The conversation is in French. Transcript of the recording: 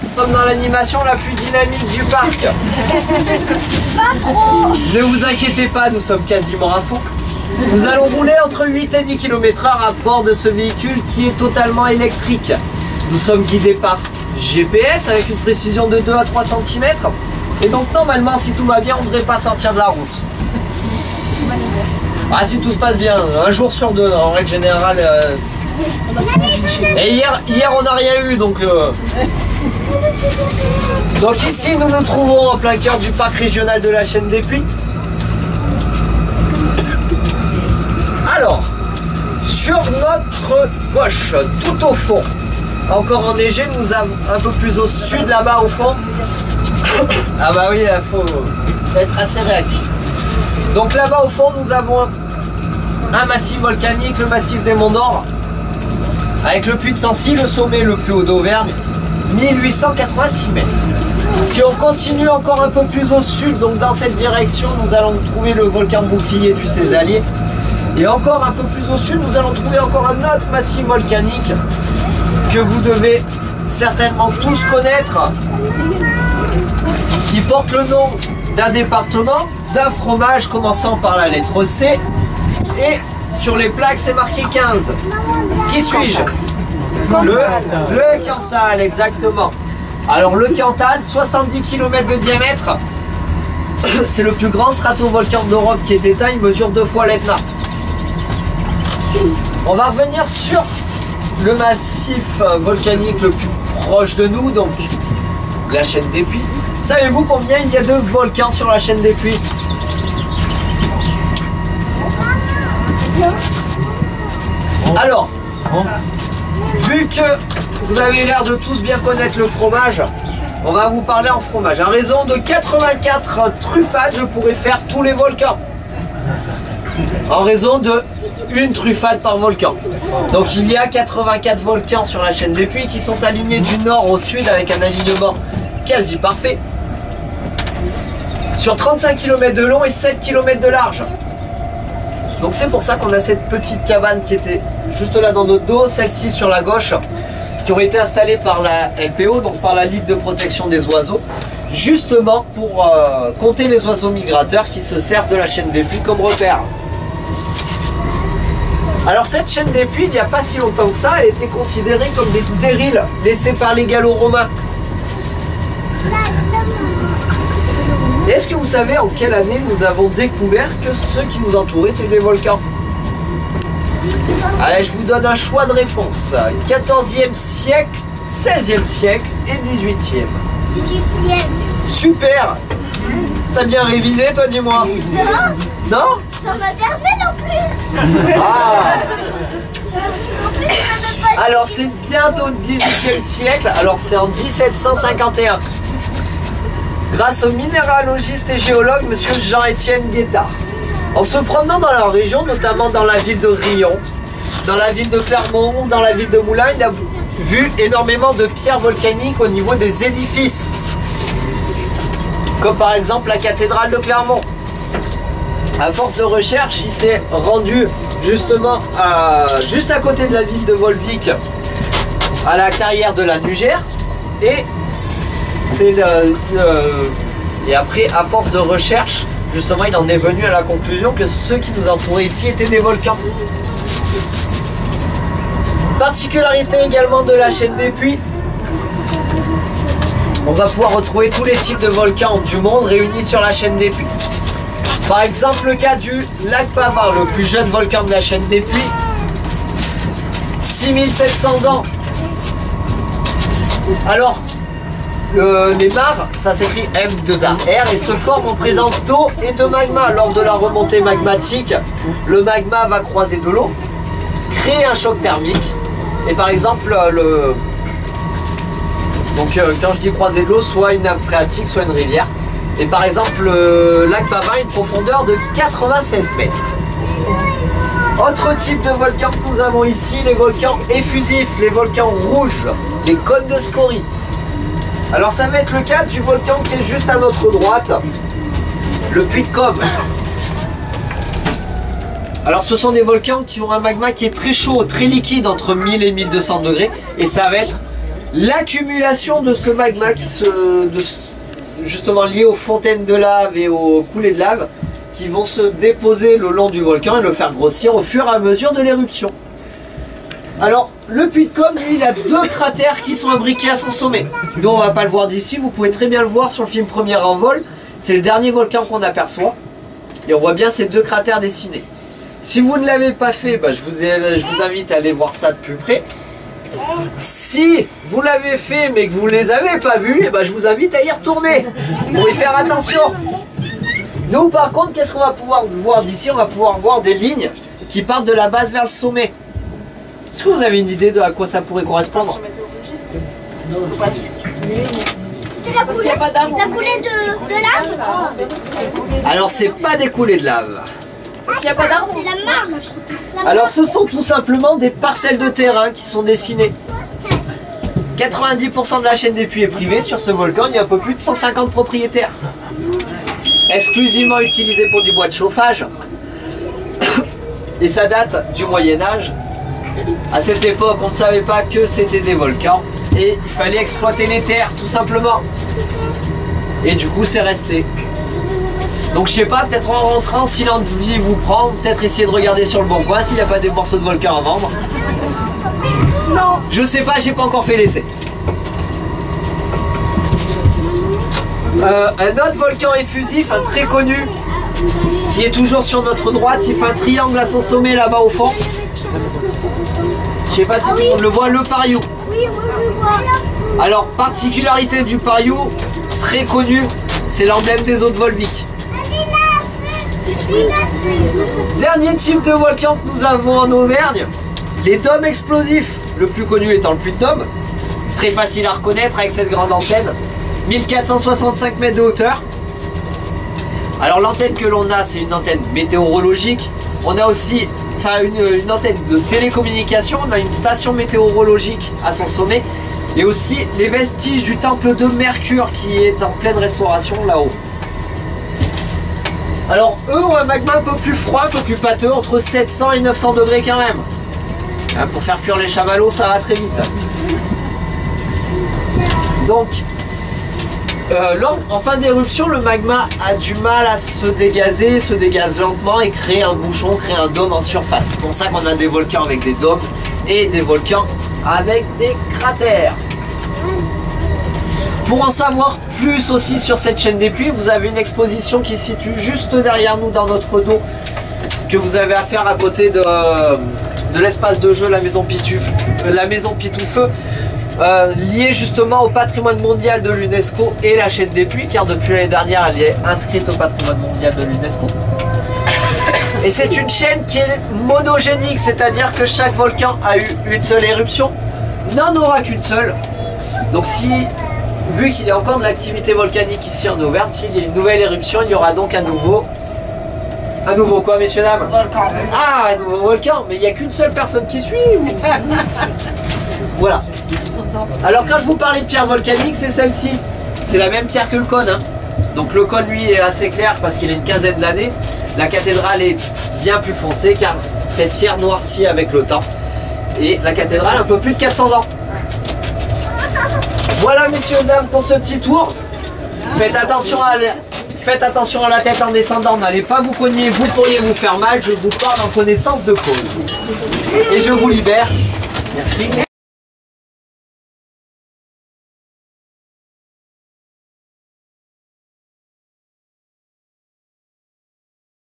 Nous sommes dans l'animation la plus dynamique du parc. Ne vous inquiétez pas, nous sommes quasiment à fond. Nous allons rouler entre 8 et 10 km/h à bord de ce véhicule qui est totalement électrique. Nous sommes guidés par GPS avec une précision de 2 à 3 cm. Et donc normalement, si tout va bien, on ne devrait pas sortir de la route. Ah, si tout se passe bien, un jour sur deux, en règle générale. Et hier on n'a rien eu, donc ici nous nous trouvons en plein cœur du parc régional de la Chaîne des Puys. Alors, sur notre gauche, tout au fond, encore enneigé, nous avons un peu plus au sud là-bas au fond. Ah bah oui, il faut être assez réactif. Donc là-bas au fond, nous avons un massif volcanique, le massif des Monts d'Or, avec le puy de Sancy, le sommet le plus haut d'Auvergne, 1886 mètres. Si on continue encore un peu plus au sud, donc dans cette direction, nous allons trouver le volcan bouclier du Césalier. Et encore un peu plus au sud, nous allons trouver encore un autre massif volcanique que vous devez certainement tous connaître, qui porte le nom d'un département, d'un fromage commençant par la lettre C, et sur les plaques c'est marqué 15. Qui suis-je? Le Cantal, exactement. Alors le Cantal, 70 km de diamètre, c'est le plus grand stratovolcan d'Europe qui est éteint, il mesure 2 fois l'Etna. On va revenir sur le massif volcanique le plus proche de nous, donc la Chaîne des Puys. Savez-vous combien il y a de volcans sur la Chaîne des Puys? Alors, vu que vous avez l'air de tous bien connaître le fromage, on va vous parler en fromage. À raison de 84 truffades, je pourrais faire tous les volcans. En raison de une truffade par volcan. Donc il y a 84 volcans sur la Chaîne des Puys qui sont alignés du nord au sud avec un alignement quasi parfait. Sur 35 km de long et 7 km de large. Donc c'est pour ça qu'on a cette petite cabane qui était juste là dans notre dos, celle-ci sur la gauche, qui ont été installées par la LPO, donc par la Ligue de protection des oiseaux, justement pour compter les oiseaux migrateurs qui se servent de la Chaîne des Puys comme repère. Alors cette Chaîne des Puys, il n'y a pas si longtemps que ça, elle était considérée comme des terrils laissés par les Gallo-Romains. Est-ce que vous savez en quelle année nous avons découvert que ceux qui nous entouraient étaient des volcans? Allez, je vous donne un choix de réponse. 14e siècle, 16e siècle et 18e. 18e. Super. T'as bien révisé toi, dis-moi? Non. Non? J'en ai gardé non plus. Ah. En plus, je pas. Alors c'est bientôt le 18e siècle, alors c'est en 1751. Grâce au minéralogiste et géologue monsieur Jean-Étienne Guettard. En se promenant dans la région, notamment dans la ville de Rion, dans la ville de Clermont, dans la ville de Moulins, il a vu énormément de pierres volcaniques au niveau des édifices. Comme par exemple la cathédrale de Clermont. À force de recherche, il s'est rendu justement juste à côté de la ville de Volvic, à la carrière de la Nugère, et et après, à force de recherche, justement, il en est venu à la conclusion que ceux qui nous entouraient ici étaient des volcans. Particularité également de la Chaîne des Puys, on va pouvoir retrouver tous les types de volcans du monde réunis sur la Chaîne des Puys. Par exemple, le cas du lac Pavin, le plus jeune volcan de la Chaîne des Puys, 6700 ans. Alors, les mares, ça s'écrit M2AR et se forment en présence d'eau et de magma. Lors de la remontée magmatique, le magma va croiser de l'eau, créer un choc thermique. Et par exemple, quand je dis croiser de l'eau, soit une nappe phréatique, soit une rivière. Et par exemple, le lac Pavin a une profondeur de 96 mètres. Autre type de volcan que nous avons ici, les volcans effusifs, les volcans rouges, les cônes de scorie. Alors ça va être le cas du volcan qui est juste à notre droite, le Puy de Côme. Alors ce sont des volcans qui ont un magma qui est très chaud, très liquide, entre 1000 et 1200 degrés. Et ça va être l'accumulation de ce magma qui justement lié aux fontaines de lave et aux coulées de lave qui vont se déposer le long du volcan et le faire grossir au fur et à mesure de l'éruption. Alors le puits de Com, lui, il a 2 cratères qui sont imbriqués à son sommet. Nous on va pas le voir d'ici, vous pouvez très bien le voir sur le film Premier Envol. C'est le dernier volcan qu'on aperçoit. Et on voit bien ces 2 cratères dessinés. Si vous ne l'avez pas fait, je vous invite à aller voir ça de plus près. Si vous l'avez fait mais que vous ne les avez pas vus, je vous invite à y retourner pour y faire attention. Nous par contre, qu'est-ce qu'on va pouvoir voir d'ici? On va pouvoir voir des lignes qui partent de la base vers le sommet. Est-ce que vous avez une idée de à quoi ça pourrait correspondre? C'est la coulée de lave. Alors c'est pas des coulées de lave. Il n'y a pas d'arbre. C'est la marge. Alors ce sont tout simplement des parcelles de terrain qui sont dessinées. 90% de la chaîne des puits est privée. Sur ce volcan, il y a un peu plus de 150 propriétaires. Exclusivement utilisés pour du bois de chauffage. Et ça date du Moyen-Âge. À cette époque, on ne savait pas que c'était des volcans. Et il fallait exploiter les terres, tout simplement. Et du coup, c'est resté. Donc je sais pas, peut-être en rentrant, si l'envie vous prend, peut-être essayer de regarder sur le bon coin s'il n'y a pas des morceaux de volcan à vendre. Non. Je sais pas, j'ai pas encore fait l'essai. Un autre volcan effusif, un très connu, qui est toujours sur notre droite, il fait un triangle à son sommet là-bas au fond. Je sais pas si tout le monde le voit, le Pariou. Oui, Alors, particularité du Pariou, très connu, c'est l'emblème des eaux de Volvic. Dernier type de volcan que nous avons en Auvergne, les dômes explosifs. Le plus connu étant le puits de Dôme, très facile à reconnaître avec cette grande antenne, 1465 mètres de hauteur. Alors l'antenne que l'on a, c'est une antenne météorologique. On a aussi une antenne de télécommunication, on a une station météorologique à son sommet et aussi les vestiges du temple de Mercure qui est en pleine restauration là-haut. Alors eux ont un magma un peu plus froid, un peu plus pâteux, entre 700 et 900 degrés quand même. Pour faire cuire les chamallows, ça va très vite. Donc, en fin d'éruption, le magma a du mal à se dégazer, se dégaze lentement et crée un bouchon, crée un dôme en surface. C'est pour ça qu'on a des volcans avec des dômes et des volcans avec des cratères. Pour en savoir plus aussi sur cette chaîne des puits, vous avez une exposition qui se situe juste derrière nous dans notre dos, que vous avez à faire à côté de l'espace de jeu, la maison Pitoufeu, liée justement au patrimoine mondial de l'UNESCO et la chaîne des puits, car depuis l'année dernière elle est inscrite au patrimoine mondial de l'UNESCO. Et c'est une chaîne qui est monogénique, c'est-à-dire que chaque volcan a eu une seule éruption, n'en aura qu'une seule. Donc vu qu'il y a encore de l'activité volcanique ici en Auvergne, s'il y a une nouvelle éruption, il y aura donc un nouveau quoi, messieurs, dames? Volcan. Ah, un nouveau volcan, mais il n'y a qu'une seule personne qui suit. Voilà. Alors quand je vous parlais de pierre volcanique, c'est celle-ci. C'est la même pierre que le cône. Hein. Donc le cône, lui, est assez clair parce qu'il a une quinzaine d'années. La cathédrale est bien plus foncée car cette pierre noircit avec le temps. Et la cathédrale, un peu plus de 400 ans. Voilà, messieurs, dames, pour ce petit tour. Faites attention à la tête en descendant, n'allez pas vous cogner, vous pourriez vous faire mal, je vous parle en connaissance de cause. Et je vous libère. Merci.